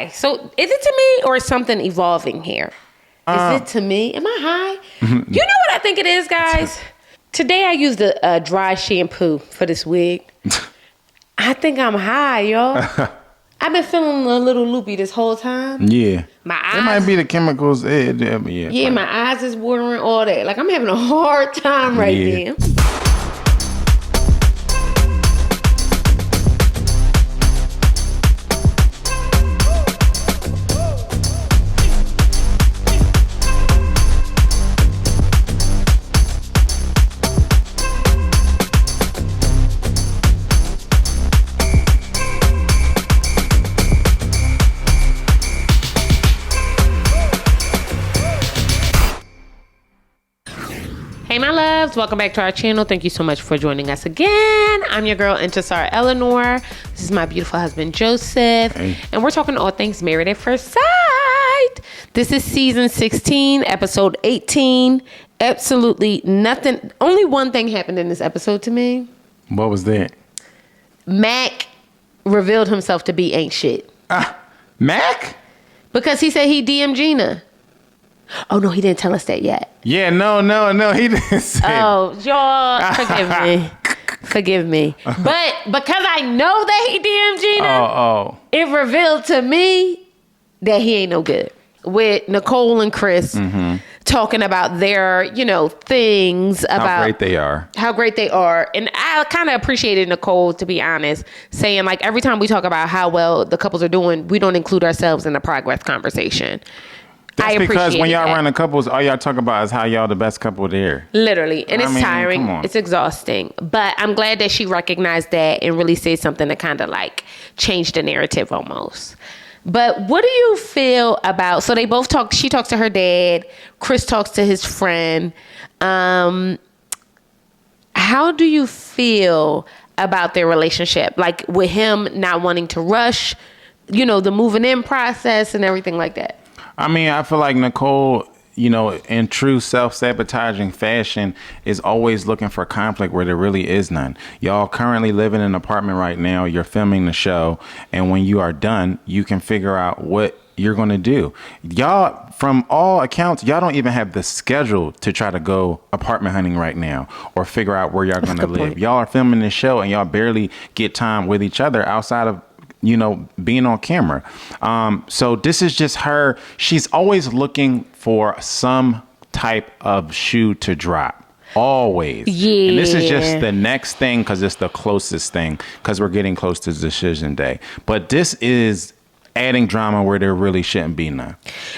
high. So is it to me or is something evolving here? Is it to me? Am I high? You know what I think it is, guys? Today I used a dry shampoo for this wig. I think I'm high, y'all. I've been feeling a little loopy this whole time. Yeah. My eyes. It might be the chemicals. Yeah, my eyes is watering, all that. Like, I'm having a hard time right now. Hey, my loves. Welcome back to our channel. Thank you so much for joining us again. I'm your girl, Intisar Eleanor. This is my beautiful husband, Joseph. Hey. And we're talking all things Married at First Sight. This is season 16, episode 18. Absolutely nothing. Only one thing happened in this episode to me. What was that? Mac revealed himself to be ain't shit. Mac? Because he said he DM'd Gina. Oh, no, he didn't tell us that yet. Yeah, no, he didn't say. Oh, y'all, forgive me. But because I know that he DM'd Gina, it revealed to me that he ain't no good. With Nicole and Chris talking about their, things about how great they are. And I kind of appreciated Nicole, to be honest, saying like every time we talk about how well the couples are doing, we don't include ourselves in the progress conversation. That's because when y'all run the couples, all y'all talk about is how y'all the best couple there. Literally. And it's tiring. It's exhausting. But I'm glad that she recognized that and really said something to kind of like change the narrative almost. But what do you feel about, so they both talk, she talks to her dad, Chris talks to his friend. How do you feel about their relationship? Like with him not wanting to rush, the moving in process and everything like that? I mean, I feel like Nicole, in true self-sabotaging fashion, is always looking for conflict where there really is none. Y'all currently live in an apartment right now. You're filming the show. And when you are done, you can figure out what you're going to do. Y'all, from all accounts, y'all don't even have the schedule to try to go apartment hunting right now or figure out where y'all going to live. Y'all are filming this show and y'all barely get time with each other outside of being on camera. So this is just her. She's always looking for some type of shoe to drop. Always. Yeah. And this is just the next thing because it's the closest thing because we're getting close to decision day. But this is adding drama where there really shouldn't be none.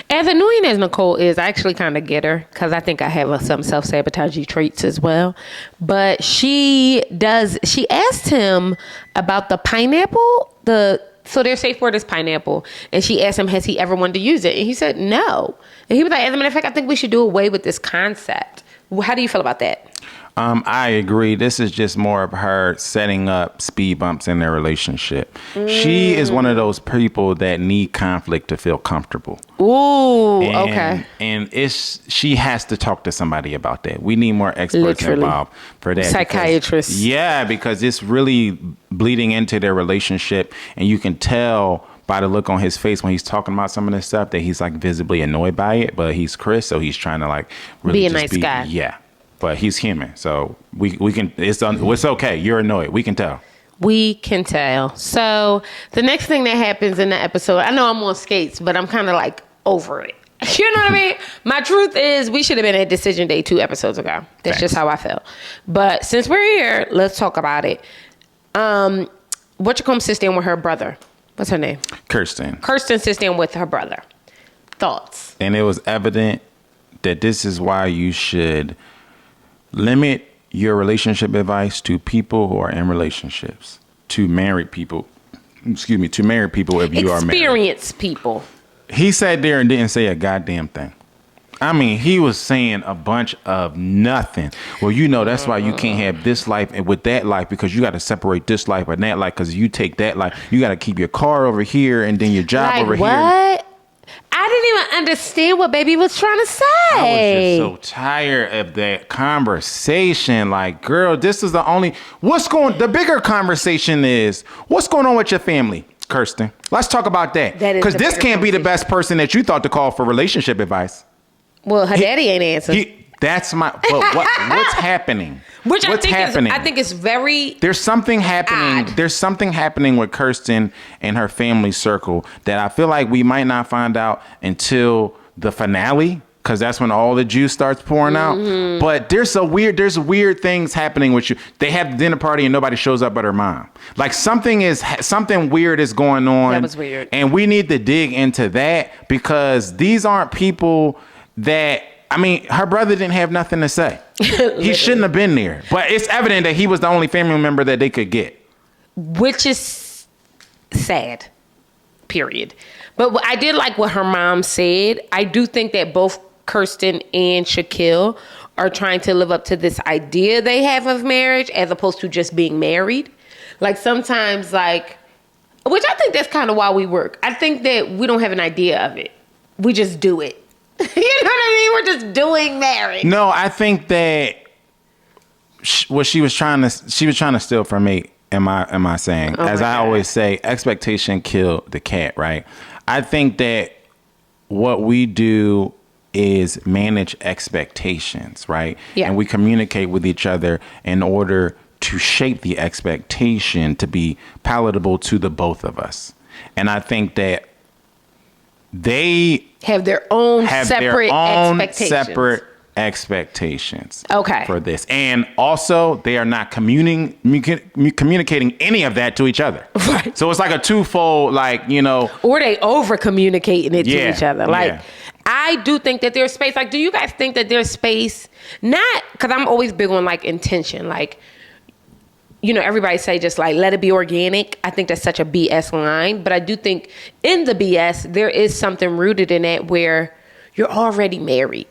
As annoying as Nicole is, I actually kind of get her because I think I have some self-sabotaging traits as well. But she asked him about the pineapple, so their safe word is pineapple. And she asked him, has he ever wanted to use it? And he said, no. And he was like, as a matter of fact, I think we should do away with this concept. How do you feel about that? I agree. This is just more of her setting up speed bumps in their relationship. She is one of those people that need conflict to feel comfortable. Ooh, okay. And she has to talk to somebody about that. We need more experts involved for that. Psychiatrists. Because it's really bleeding into their relationship. And you can tell by the look on his face when he's talking about some of this stuff that he's like visibly annoyed by it. But he's Chris, so he's trying to like really be a nice guy. Yeah. But he's human, so we can. It's okay. You're annoyed. We can tell. We can tell. So the next thing that happens in the episode, I know I'm on skates, but I'm kind of like over it. You know what I mean? My truth is, we should have been at Decision Day 2 episodes ago. That's just how I feel. But since we're here, let's talk about it. Whatchamacallit sits down with her brother. What's her name? Kirsten. Kirsten sits down with her brother. Thoughts? And it was evident that this is why you should limit your relationship advice to people who are in relationships, to married people. To married people if you are married. Experienced people. He sat there and didn't say a goddamn thing. I mean, he was saying a bunch of nothing. Well, that's why you can't have this life and with that life because you got to separate this life and that life because you take that life. You got to keep your car over here and then your job over here. What? I didn't even understand what baby was trying to say. I was just so tired of that conversation. Like, girl, this is the bigger conversation is, what's going on with your family? Kirsten. Let's talk about that. Because this can't be the best person that you thought to call for relationship advice. Well, her daddy ain't answered. What's happening? I think it's very There's something happening. odd. There's something happening with Kirsten and her family circle that I feel like we might not find out until the finale, because that's when all the juice starts pouring out. But there's weird things happening with you. They have the dinner party and nobody shows up but her mom. Like something weird is going on. That was weird. And we need to dig into that, because these aren't people that, I mean, her brother didn't have nothing to say. He shouldn't have been there. But it's evident that he was the only family member that they could get. Which is sad, period. But I did like what her mom said. I do think that both Kirsten and Shaquille are trying to live up to this idea they have of marriage as opposed to just being married. Like sometimes, like, which I think that's kind of why we work. I think that we don't have an idea of it. We just do it. You know what I mean? We're just doing marriage. No, I think that what she was trying to steal from me. Am I saying? As I always say, expectation killed the cat. Right. I think that what we do is manage expectations. Right. Yeah. And we communicate with each other in order to shape the expectation to be palatable to the both of us. And I think that they have their own separate expectations. Okay. For this. And also, they are not communicating any of that to each other. Right. So it's like a twofold, like, you know. Or they over communicating it to each other. Like, yeah. I do think that there's space. Like, do you guys think that there's space? Not, because I'm always big on, like, intention. Like, you know, everybody say just like, let it be organic. I think that's such a BS line. But I do think in the BS, there is something rooted in it where you're already married.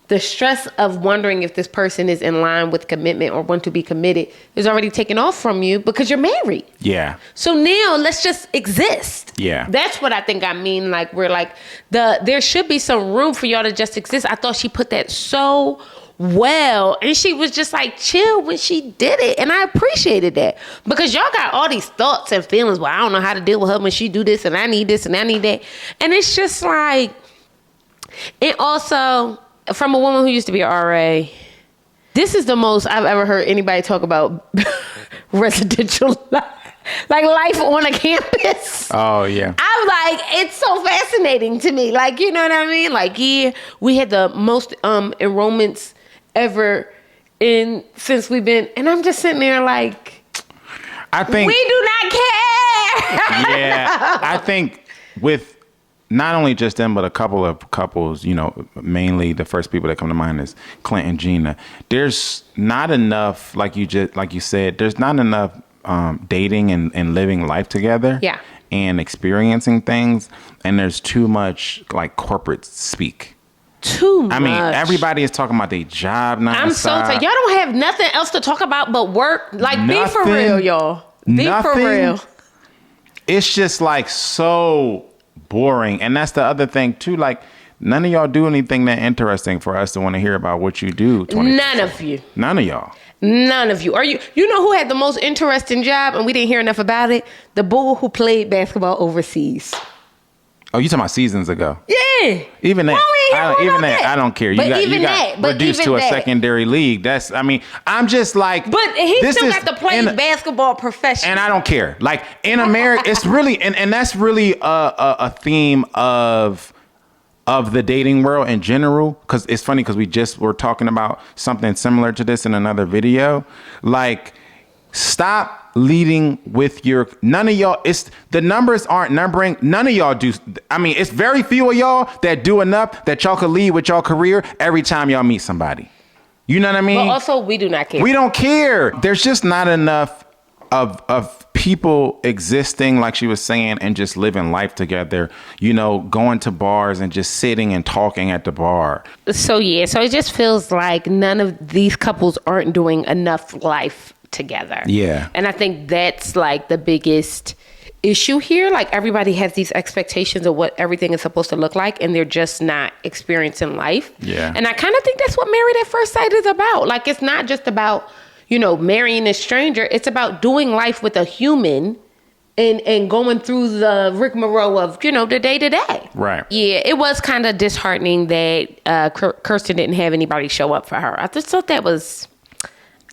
The stress of wondering if this person is in line with commitment or want to be committed is already taken off from you because you're married. Yeah. So now let's just exist. Yeah. That's what I think I mean. Like, we're like, there should be some room for y'all to just exist. I thought she put that so well, and she was just like chill when she did it, and I appreciated that, because y'all got all these thoughts and feelings. Well, I don't know how to deal with her when she do this, and I need this, and I need that, and it's just like, and also from a woman who used to be an RA, this is the most I've ever heard anybody talk about residential life. Like life on a campus. Oh, yeah. I'm like, it's so fascinating to me. Like, you know what I mean? Like, yeah, we had the most enrollments ever since we've been, and I'm just sitting there like, I think we do not care. Yeah, I think with not only just them, but a couple of couples, you know, mainly the first people that come to mind is Clint and Gina. There's not enough, like you said, there's not enough dating and living life together. Yeah. And experiencing things, and there's too much like corporate speak. Too much. I mean, everybody is talking about their job now. I'm so tired. Y'all don't have nothing else to talk about but work. Like, be for real, y'all. Be for real. It's just like so boring. And that's the other thing too. Like, none of y'all do anything that interesting for us to want to hear about what you do. None of you. None of y'all. None of you. You know who had the most interesting job and we didn't hear enough about it? The bull who played basketball overseas. Oh, you talking about seasons ago? Yeah. Even that. I don't care. You got reduced to a secondary league. That's, I mean, I'm just like. But he still got to play basketball professionally. And I don't care. Like, in America, it's really, and that's really a theme of the dating world in general. Because it's funny, because we just were talking about something similar to this in another video. Like, stop leading with none of y'all, the numbers aren't numbering. None of y'all do. I mean, it's very few of y'all that do enough that y'all could lead with y'all career every time y'all meet somebody. You know what I mean? But also, we do not care. We don't care. There's just not enough of people existing, like she was saying, and just living life together, you know, going to bars and just sitting and talking at the bar. So it just feels like none of these couples aren't doing enough life together. Yeah. And I think that's like the biggest issue here. Like, everybody has these expectations of what everything is supposed to look like, and they're just not experiencing life. Yeah. And I kind of think that's what Married at First Sight is about. Like, it's not just about, you know, marrying a stranger. It's about doing life with a human and going through the rigmarole of, the day to day. Right. Yeah, it was kind of disheartening that Kirsten didn't have anybody show up for her. I just thought that was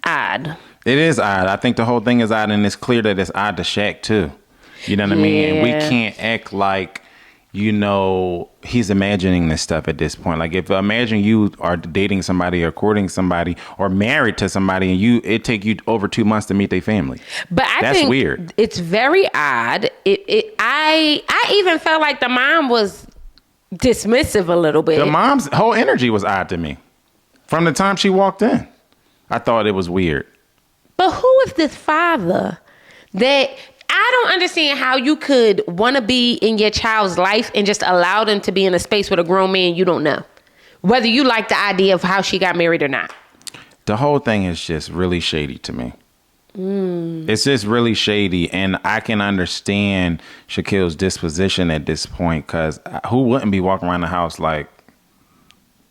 odd. It is odd. I think the whole thing is odd, and it's clear that it's odd to Shaq too. You know what I mean? And we can't act like, he's imagining this stuff at this point. Like, if imagine you are dating somebody or courting somebody or married to somebody, and it take you over 2 months to meet their family. But That's weird. It's very odd. I even felt like the mom was dismissive a little bit. The mom's whole energy was odd to me from the time she walked in. I thought it was weird. But who is this father that I don't understand how you could want to be in your child's life and just allow them to be in a space with a grown man you don't know, whether you like the idea of how she got married or not. The whole thing is just really shady to me. It's just really shady, and I can understand Shaquille's disposition at this point, because who wouldn't be walking around the house like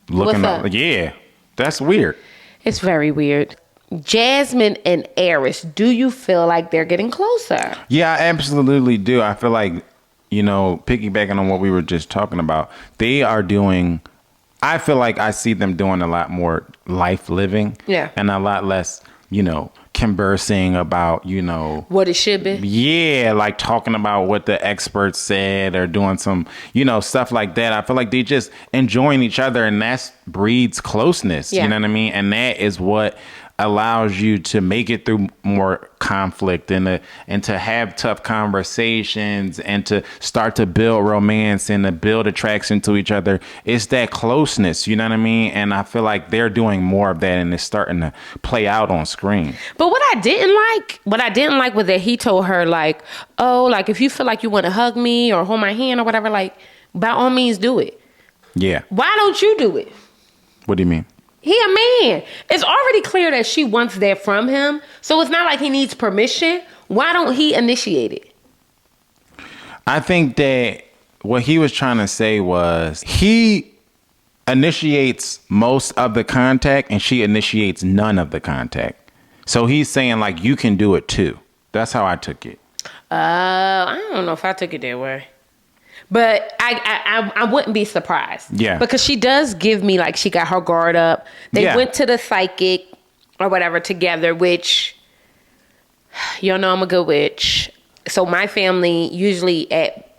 looking up? Yeah, that's weird. It's very weird. Jasmine and Eris, do you feel like they're getting closer? Yeah, I absolutely do. I feel like, piggybacking on what we were just talking about, I feel like I see them doing a lot more life living. Yeah. And a lot less, conversing about, what it should be. Yeah, like talking about what the experts said or doing some, stuff like that. I feel like they just enjoying each other, and that breeds closeness. Yeah. You know what I mean? And that is what allows you to make it through more conflict and to have tough conversations and to start to build romance and to build attraction to each other. It's that closeness, you know what I mean? And I feel like they're doing more of that, and it's starting to play out on screen. But what I didn't like was that he told her, like, oh, like, if you feel like you want to hug me or hold my hand or whatever, like, by all means do it. Yeah. Why don't you do it? What do you mean? He a man. It's already clear that she wants that from him. So it's not like he needs permission. Why don't he initiate it? I think that what he was trying to say was he initiates most of the contact and she initiates none of the contact. So he's saying, like, you can do it too. That's how I took it. I don't know if I took it that way. But I wouldn't be surprised. Yeah. Because she does give me, like, she got her guard up. They went to the psychic or whatever together, which, I'm a good witch. So my family usually at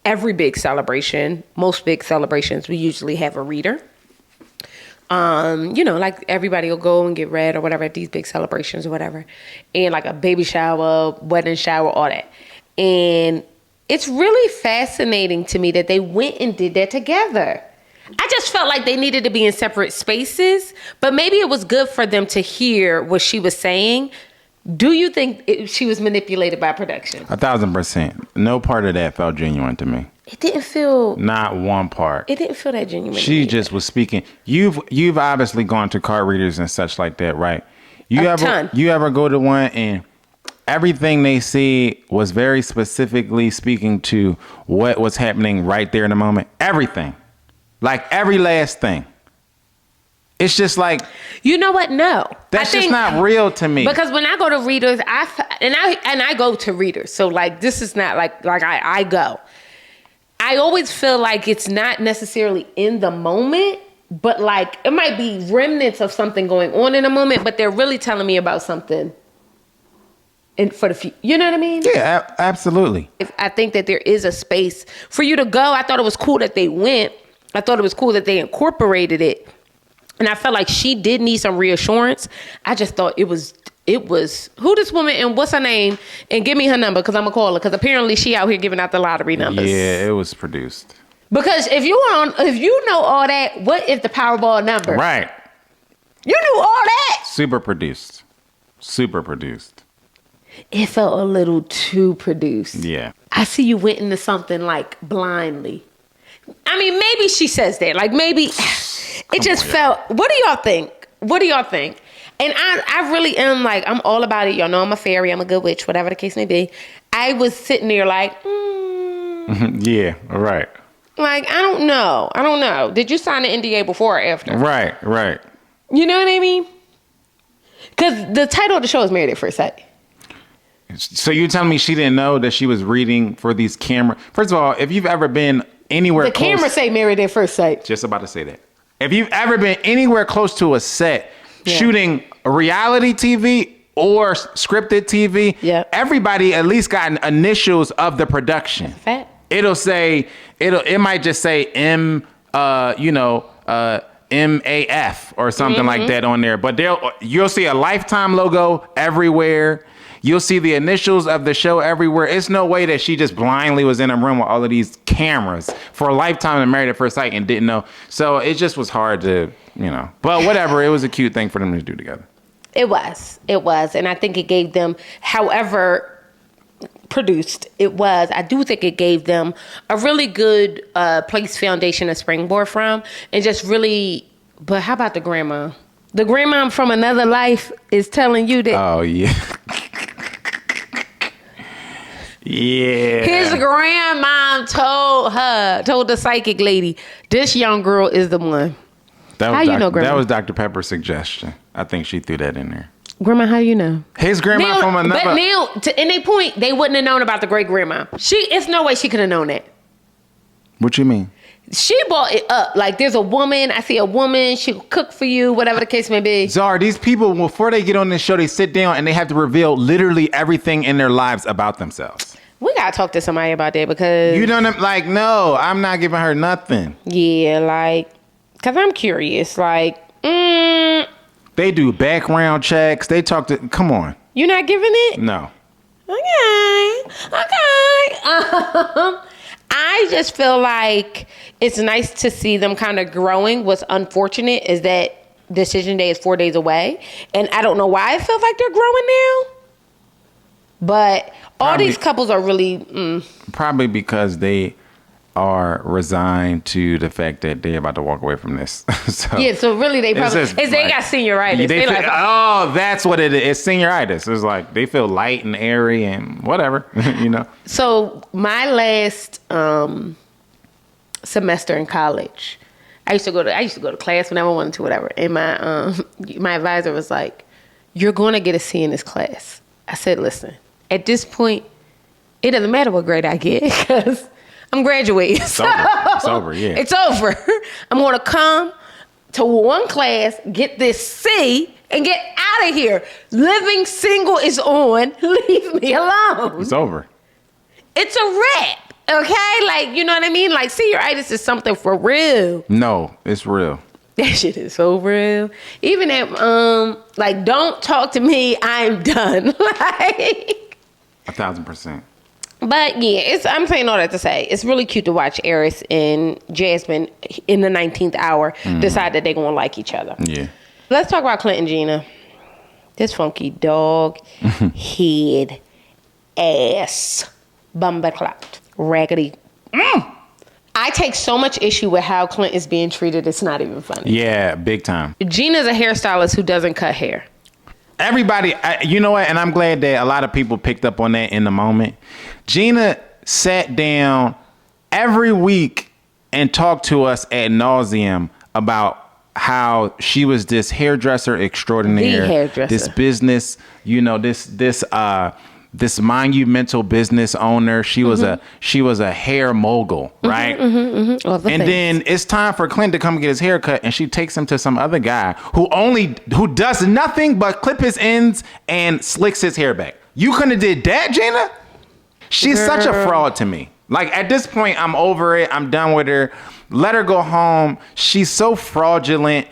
every big celebration, most big celebrations, we usually have a reader. Like everybody will go and get read or whatever at these big celebrations or whatever. And like a baby shower, wedding shower, all that. And it's really fascinating to me that they went and did that together. I just felt like they needed to be in separate spaces, but maybe it was good for them to hear what she was saying. Do you think she was manipulated by production? 1,000%. No part of that felt genuine to me. It didn't feel... Not one part. It didn't feel that genuine. She just was speaking. You've obviously gone to card readers and such like that, right? You ever go to one and everything they say was very specifically speaking to what was happening right there in the moment? Everything. Like every last thing. It's just like, you know what? No, that's just not real to me. Because when I go to readers, I go to readers. So like, this is not like I go. I always feel like it's not necessarily in the moment, but like it might be remnants of something going on in a moment, but they're really telling me about something. And for the future, you know what I mean? Yeah, absolutely. I think that there is a space for you to go. I thought it was cool that they went. I thought it was cool that they incorporated it. And I felt like she did need some reassurance. I just thought it was who this woman and what's her name? And give me her number because I'm going to call her. Because apparently she out here giving out the lottery numbers. Yeah, it was produced. Because if you know all that, what if the Powerball number? Right. You knew all that. Super produced. It felt a little too produced. Yeah. I see you went into something like blindly. I mean, maybe she says that. Like maybe it just felt. What do y'all think? And I really am like, I'm all about it. Y'all know I'm a fairy. I'm a good witch, whatever the case may be. I was sitting there like, yeah, right. Like, I don't know. Did you sign the NDA before or after? Right. You know what I mean? Because the title of the show is Married at First Sight. So you telling me she didn't know that she was reading for these camera? First of all, if you've ever been anywhere the close, camera say Married at First Sight. Just about to say that. If you've ever been anywhere close to a set shooting reality TV or scripted TV, everybody at least got initials of the production. Fact. It'll say it might just say MAF or something like that on there. But you'll see a Lifetime logo everywhere. You'll see the initials of the show everywhere. It's no way that she just blindly was in a room with all of these cameras for a Lifetime and Married at First Sight and didn't know. So it just was hard to, but whatever. It was a cute thing for them to do together. It was. And I think it gave them, however produced it was, I do think it gave them a really good foundation to springboard from. And just really, but how about the grandma? The grandma from another life is telling you that. Oh, yeah. Yeah. His grandmom told the psychic lady, this young girl is the one. How you know, Grandma? That was Dr. Pepper's suggestion. I think she threw that in there. Grandma, how you know? His grandma from another. But now, in their point, they wouldn't have known about the great grandma. It's no way she could have known that. What you mean? She brought it up. Like, there's a woman. I see a woman. She'll cook for you, whatever the case may be. Zar, these people, before they get on this show, they sit down and they have to reveal literally everything in their lives about themselves. We got to talk to somebody about that because... You don't, no, I'm not giving her nothing. Yeah, because I'm curious. They do background checks. They talk to... Come on. You're not giving it? No. Okay. I just feel like it's nice to see them kind of growing. What's unfortunate is that decision day is 4 days away. And I don't know why it feels like they're growing now. But all these couples are really... Probably because they are resigned to the fact that they're about to walk away from this. So really they probably... They got senioritis. That's what it is. It's senioritis. It's like they feel light and airy and whatever, So my last semester in college, I used to go to class whenever I wanted to, whatever. And my advisor was like, "You're going to get a C in this class." I said, "Listen, at this point, it doesn't matter what grade I get because I'm graduating. It's over, yeah. It's over. I'm going to come to one class, get this C, and get out of here. Living single is on. Leave me alone." It's over. It's a wrap, okay? You know what I mean? Senioritis is something for real. No, it's real. That shit is so real. Even at, don't talk to me, I'm done. 1,000%. But yeah, I'm saying all that to say, it's really cute to watch Eris and Jasmine in the 19th hour decide that they're going to like each other. Yeah. Let's talk about Clint and Gina. This funky dog, head, ass, bumperclot, raggedy. I take so much issue with how Clint is being treated. It's not even funny. Yeah, big time. Gina's a hairstylist who doesn't cut hair. Everybody, you know what? And I'm glad that a lot of people picked up on that in the moment. Gina sat down every week and talked to us ad nauseum about how she was this hairdresser extraordinaire, this business, this monumental business owner. She was a hair mogul, right? And then it's time for Clint to come get his hair cut, and she takes him to some other guy who does nothing but clip his ends and slicks his hair back. You couldn't have did that, Gina? She's such a fraud to me. At this point, I'm over it. I'm done with her. Let her go home. She's so fraudulent.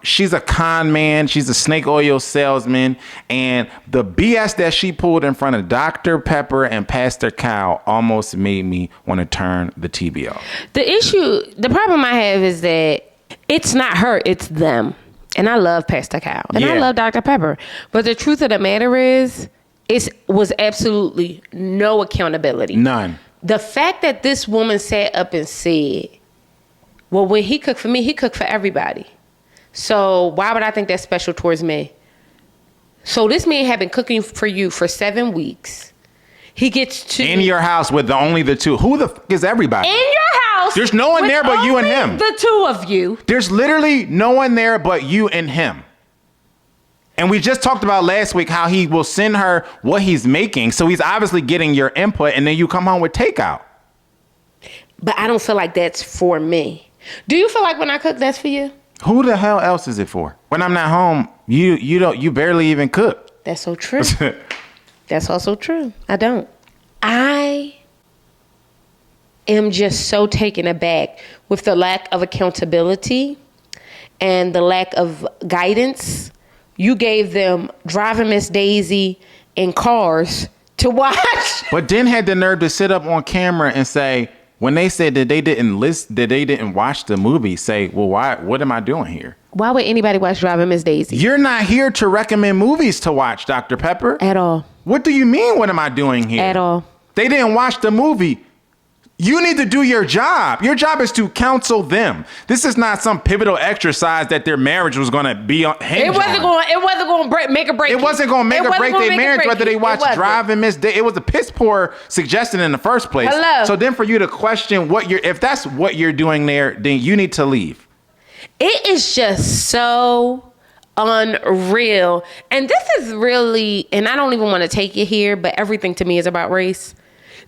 She's a con man. She's a snake oil salesman. And the BS that she pulled in front of Dr. Pepper and Pastor Kyle almost made me want to turn the TV off. The problem I have is that it's not her, it's them. And I love Pastor Kyle. And I love Dr. Pepper. But the truth of the matter is, it was absolutely no accountability. None. The fact that this woman sat up and said, well, when he cooked for me, he cooked for everybody. So why would I think that's special towards me? So this man had been cooking for you for 7 weeks. He gets to... In your house with only the two. Who the f*** is everybody? In your house. There's no one there but you and him. The two of you. There's literally no one there but you and him. And we just talked about last week how he will send her what he's making. So he's obviously getting your input, and then you come home with takeout. But I don't feel like that's for me. Do you feel like when I cook, that's for you? Who the hell else is it for? When I'm not home, you barely even cook. That's so true. That's also true. I don't. I am just so taken aback with the lack of accountability and the lack of guidance. You gave them Driving Miss Daisy in cars to watch. But then had the nerve to sit up on camera and say, when they said that they didn't watch the movie, say, well, why? What am I doing here? Why would anybody watch Driving Miss Daisy? You're not here to recommend movies to watch, Dr. Pepper. At all. What do you mean, what am I doing here? At all. They didn't watch the movie. You need to do your job. Your job is to counsel them. This is not some pivotal exercise that their marriage was going to be hinged It wasn't going to make or break. It wasn't going to make or break their marriage whether they watch Driving Miss Daisy. It was a piss poor suggestion in the first place. Hello. So then for you to question if that's what you're doing there, then you need to leave. It is just so unreal. And this is really, and I don't even want to take it here, but everything to me is about race.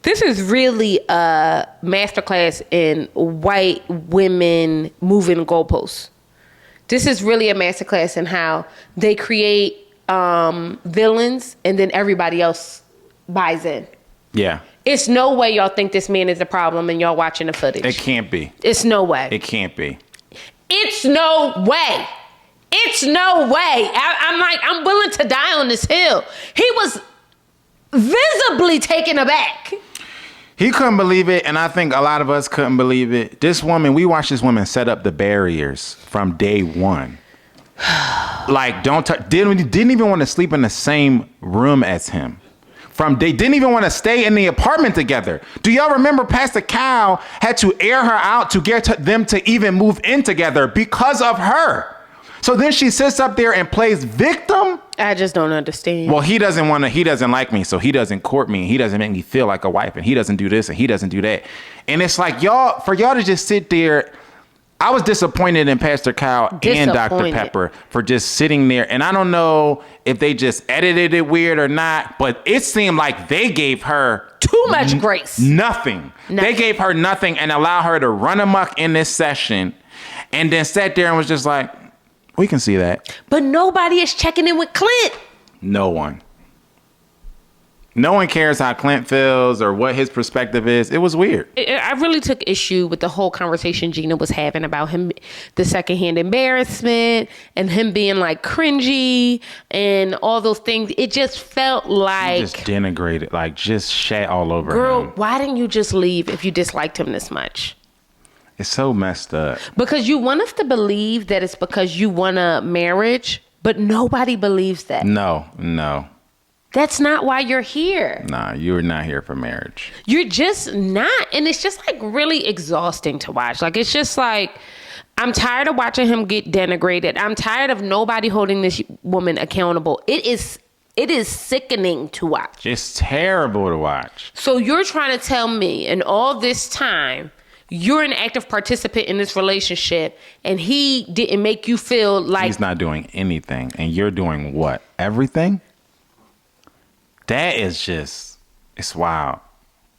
This is really a masterclass in white women moving goalposts. This is really a masterclass in how they create villains and then everybody else buys in. Yeah. It's no way y'all think this man is a problem and y'all watching the footage. It can't be. It's no way. It can't be. It's no way. It's no way. I'm willing to die on this hill. He was visibly taken aback. He couldn't believe it, and I think a lot of us couldn't believe it. We watched this woman set up the barriers from day one. Like, didn't even want to sleep in the same room as him. Didn't even want to stay in the apartment together. Do y'all remember Pastor Cal had to air her out to get them to even move in together because of her? So then she sits up there and plays victim. I just don't understand. Well, he doesn't like me, so he doesn't court me, and he doesn't make me feel like a wife, and he doesn't do this, and he doesn't do that. And it's like, for y'all to just sit there. I was disappointed in Pastor Kyle and Dr. Pepper for just sitting there. And I don't know if they just edited it weird or not, but it seemed like they gave her too much grace. Nothing. They gave her nothing and allowed her to run amok in this session, and then sat there and was just like, we can see that. But nobody is checking in with Clint. No one. No one cares how Clint feels or what his perspective is. It was weird. I really took issue with the whole conversation Gina was having about him, the secondhand embarrassment and him being like cringy and all those things. It just felt like... Just denigrated, like just shat all over him. Girl, why didn't you just leave if you disliked him this much? It's so messed up. Because you want us to believe that it's because you want a marriage, but nobody believes that. No. That's not why you're here. Nah, you're not here for marriage. You're just not. And it's just like really exhausting to watch. Like, it's just like, I'm tired of watching him get denigrated. I'm tired of nobody holding this woman accountable. It is sickening to watch. It's terrible to watch. So you're trying to tell me in all this time, you're an active participant in this relationship and he didn't make you feel like... He's not doing anything. And you're doing what? Everything? That is just, it's wild.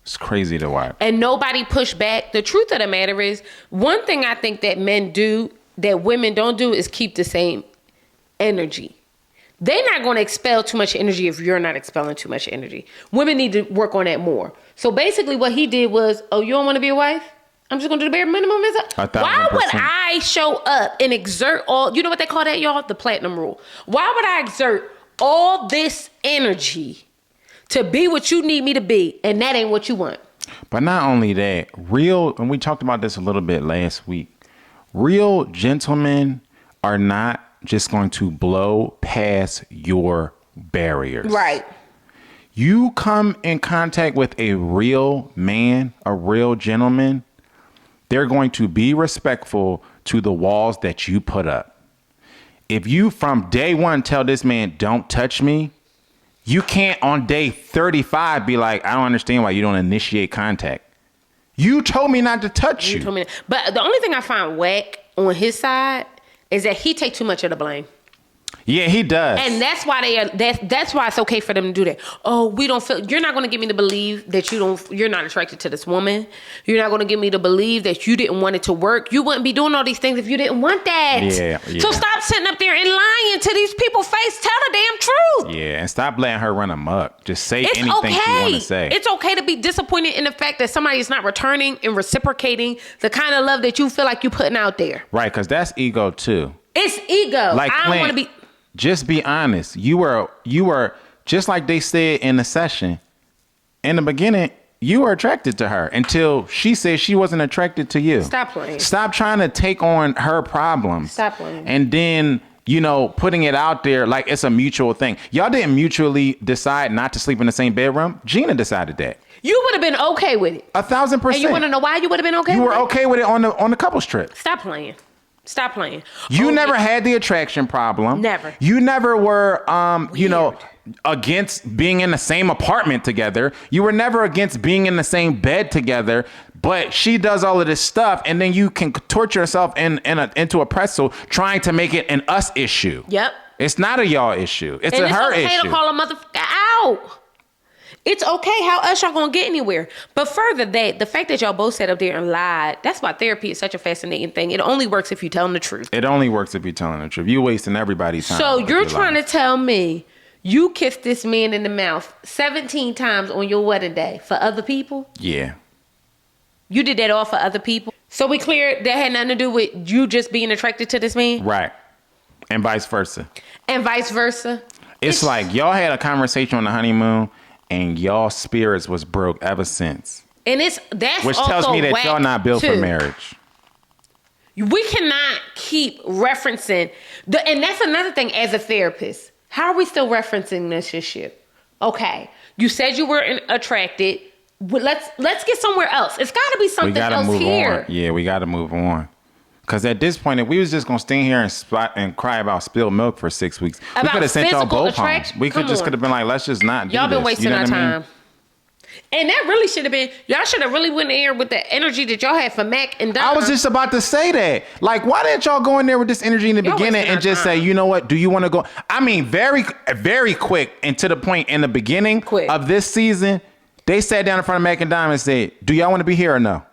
It's crazy to watch. And nobody pushed back. The truth of the matter is, one thing I think that men do that women don't do is keep the same energy. They're not going to expel too much energy if you're not expelling too much energy. Women need to work on that more. So basically what he did was, oh, you don't want to be a wife? I'm just going to do the bare minimum. Why would I show up and exert all, you know what they call that, y'all? The platinum rule. Why would I exert all this energy to be what you need me to be, and that ain't what you want? But not only that, and we talked about this a little bit last week, real gentlemen are not just going to blow past your barriers. Right. You come in contact with a real man, a real gentleman, they're going to be respectful to the walls that you put up. If you from day one tell this man, don't touch me, you can't on day 35 be like, I don't understand why you don't initiate contact. You told me not to touch you. Told me. But the only thing I find whack on his side is that he take too much of the blame. Yeah, he does. And that's why that's why it's okay for them to do that. Oh, we don't feel, you're not going to get me to believe that you're not attracted to this woman. You're not going to get me to believe that you didn't want it to work. You wouldn't be doing all these things if you didn't want that. Yeah. So stop sitting up there and lying to these people's face. Tell the damn truth. Yeah, and stop letting her run amok. Just say anything you want to say. It's okay to be disappointed in the fact that somebody is not returning and reciprocating the kind of love that you feel like you're putting out there. Right, because that's ego too. It's ego. Like, I don't want to be... Just be honest. You were just like they said in the session. In the beginning, you were attracted to her until she said she wasn't attracted to you. Stop playing. Stop trying to take on her problems. Stop playing. And then, putting it out there like it's a mutual thing. Y'all didn't mutually decide not to sleep in the same bedroom. Gina decided that. You would have been okay with it. 1,000%. And you want to know why you would have been okay with it? You were okay with it on the couples trip. Stop playing. Stop playing. You never had the attraction problem. Never. You never were, against being in the same apartment together. You were never against being in the same bed together. But she does all of this stuff, and then you can torture yourself into a pretzel trying to make it an us issue. Yep. It's not a y'all issue. It's a her issue. It's okay to call a motherfucker out. It's okay. How else y'all gonna get anywhere? But further, the fact that y'all both sat up there and lied, that's why therapy is such a fascinating thing. It only works if you're telling the truth. It only works if you're telling the truth. You're wasting everybody's time. So you're trying to tell me you kissed this man in the mouth 17 times on your wedding day for other people? Yeah. You did that all for other people? So we clear that had nothing to do with you just being attracted to this man? Right. And vice versa. It's like y'all had a conversation on the honeymoon, and y'all spirits was broke ever since. And that's which also tells me that y'all not built for marriage. We cannot keep referencing and that's another thing as a therapist. How are we still referencing this shit? Okay, you said you weren't attracted. Let's get somewhere else. It's got to be something else here. On. Yeah, we got to move on. Because at this point, if we was just going to stand here and cry about spilled milk for 6 weeks, we could have sent y'all both home. We could have been like, let's just not do this. Y'all been wasting our time. And that really should have been, y'all should have really went in here with the energy that y'all had for Mac and Donna. I was just about to say that. Like, why didn't y'all go in there with this energy in the beginning and just say, you know what, do you want to go? I mean, very, very quick and to the point in the beginning of this season, they sat down in front of Mac and Donna and said, do y'all want to be here or no?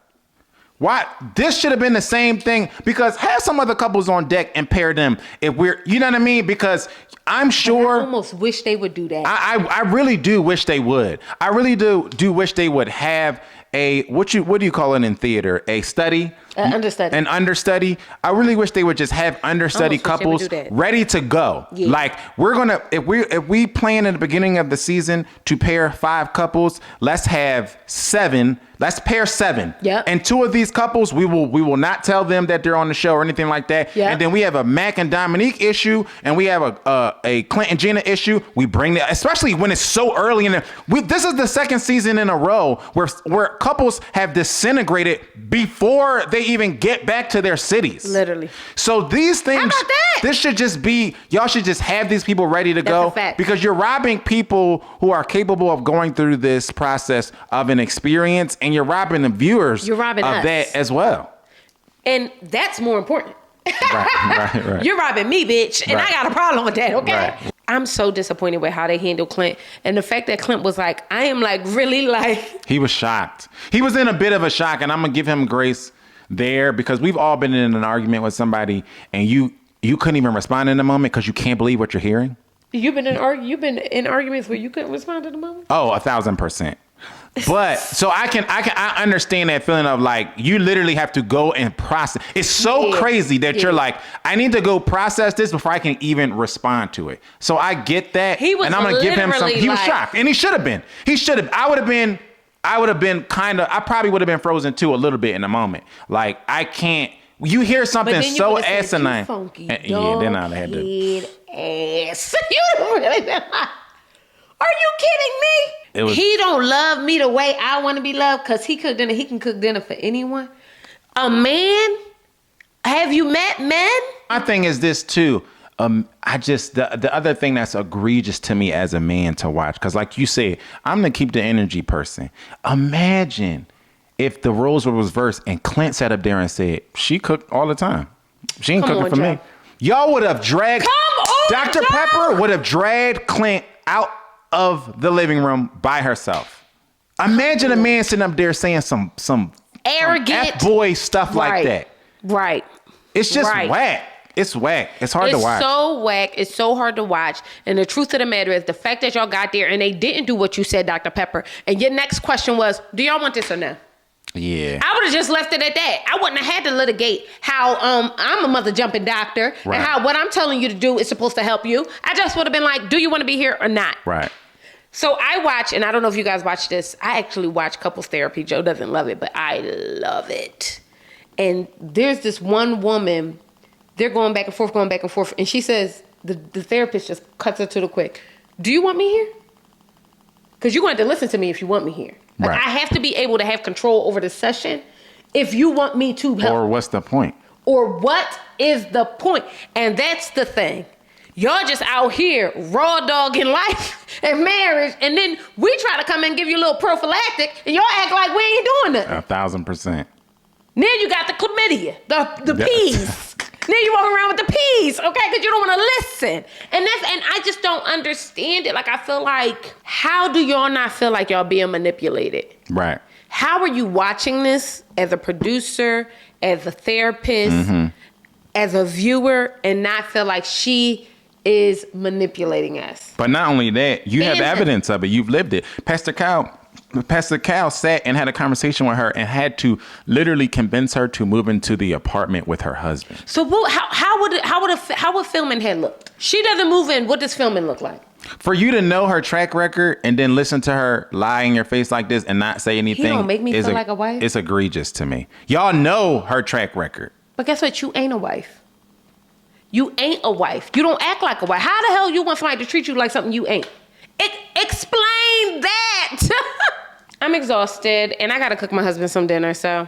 Why? This should have been the same thing, because have some other couples on deck and pair them if we're, you know what I mean? Because I'm sure. I almost wish they would do that. I really do wish they would. I really do wish they would have a, what do you call it in theater? A study? Understudy. An understudy. I really wish they would just have understudy couples ready to go. Yeah. Like, we're gonna, if we plan in the beginning of the season to pair 5 couples, let's have 7. Let's pair 7. Yep. And 2 of these couples, we will not tell them that they're on the show or anything like that. Yep. And then we have a Mac and Dominique issue, and we have a Clint and Gina issue. We bring that, especially when it's so early in this is the second season in a row where couples have disintegrated before they even get back to their cities. Literally. So these things, how about that? This should just be, y'all should just have these people ready to go. That's a fact. Because you're robbing people who are capable of going through this process of an experience, and you're robbing the viewers of that as well. And that's more important. Right. You're robbing me, bitch, and I got a problem with that, okay? Right. I'm so disappointed with how they handled Clint. And the fact that Clint was like, I am like really like... He was shocked. He was in a bit of a shock, and I'm going to give him grace there, because we've all been in an argument with somebody, and you couldn't even respond in the moment because you can't believe what you're hearing. You've been in arguments where you couldn't respond in the moment? Oh, 1,000%. But so I understand that feeling of like, you literally have to go and process. It's so crazy that you're like, I need to go process this before I can even respond to it. So I get that. And I'm gonna give him some. He was shocked, and he should have been. I would have been I probably would have been frozen too a little bit in the moment. Like, I can't. You hear something so asinine. Funky, yeah, then I had to. Ass. You really been. Are you kidding me? He don't love me the way I want to be loved because he cooked dinner. He can cook dinner for anyone. A man? Have you met men? My thing is this too. The other thing that's egregious to me as a man to watch, because like you said, I'm gonna keep the energy person. Imagine if the roles were reversed and Clint sat up there and said, she cooked all the time. She ain't cooking for me. Y'all would have dragged. Dr. Pepper would have dragged Clint out of the living room by herself. Imagine a man sitting up there saying some arrogant F-boy stuff like that. Right. It's just whack. It's whack. It's hard to watch. It's so whack. It's so hard to watch. And the truth of the matter is the fact that y'all got there and they didn't do what you said, Dr. Pepper. And your next question was, do y'all want this or no? Yeah. I would have just left it at that. I wouldn't have had to litigate how I'm a mother jumping doctor and how what I'm telling you to do is supposed to help you. I just would have been like, do you want to be here or not? Right. So I watch, and I don't know if you guys watch this. I actually watch couples therapy. Joe doesn't love it, but I love it. And there's this one woman, they're going back and forth. And she says, the therapist just cuts her to the quick. Do you want me here? Because you're going to have to listen to me if you want me here. Like, I have to be able to have control over the session if you want me to help. Or what's the point? Or what is the point? And that's the thing. Y'all just out here raw dogging life and marriage, and then we try to come and give you a little prophylactic, and y'all act like we ain't doing nothing. 1,000%. Then you got the chlamydia, the peas. Then you walk around with the peas, okay? Because you don't want to listen. And I just don't understand it. Like, I feel like, how do y'all not feel like y'all being manipulated? Right. How are you watching this as a producer, as a therapist, as a viewer, and not feel like she is manipulating us? But not only that, you have evidence of it. You've lived it. Pastor Cal sat and had a conversation with her and had to literally convince her to move into the apartment with her husband. So how would filming have looked? She doesn't move in. What does filming look like? For you to know her track record and then listen to her lie in your face like this and not say anything, he don't make me feel like a wife. It's egregious to me. Y'all know her track record. But guess what? You ain't a wife. You ain't a wife. You don't act like a wife. How the hell you want somebody to treat you like something you ain't? Explain that. I'm exhausted, and I got to cook my husband some dinner, so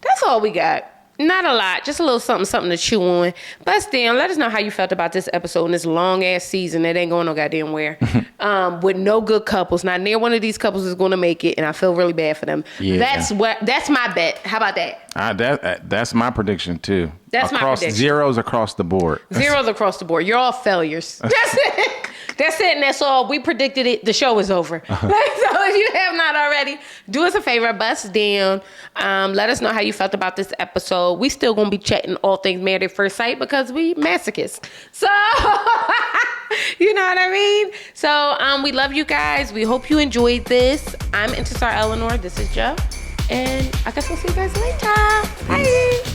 that's all we got. Not a lot, just a little something to chew on. But still, let us know how you felt about this episode in this long-ass season that ain't going no goddamn where. With no good couples. Not near one of these couples is going to make it, and I feel really bad for them. Yeah. That's my bet. How about that? That's my prediction, too. That's my prediction. Zeros across the board. Zeros across the board. You're all failures. That's it. That's it, and that's all. We predicted it. The show is over. So if you have not already, do us a favor, bust down. Let us know how you felt about this episode. We still gonna be chatting all things Married at First Sight because we masochists. So you know what I mean? So we love you guys. We hope you enjoyed this. I'm Intisar Eleanor. This is Joe, and I guess we'll see you guys later. Bye.